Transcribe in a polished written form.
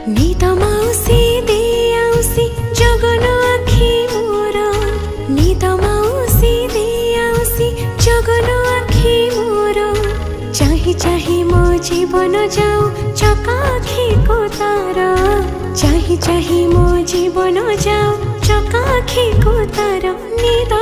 निद माउसी दे आउसी जगन आखि मोर निद माउसी दे आउसी जगन आखि मोर चाहि चाहि मो जीवन जाऊ चका आखि को तार चाहि चाहि मो जीवन जाऊ चका आखि को तार निद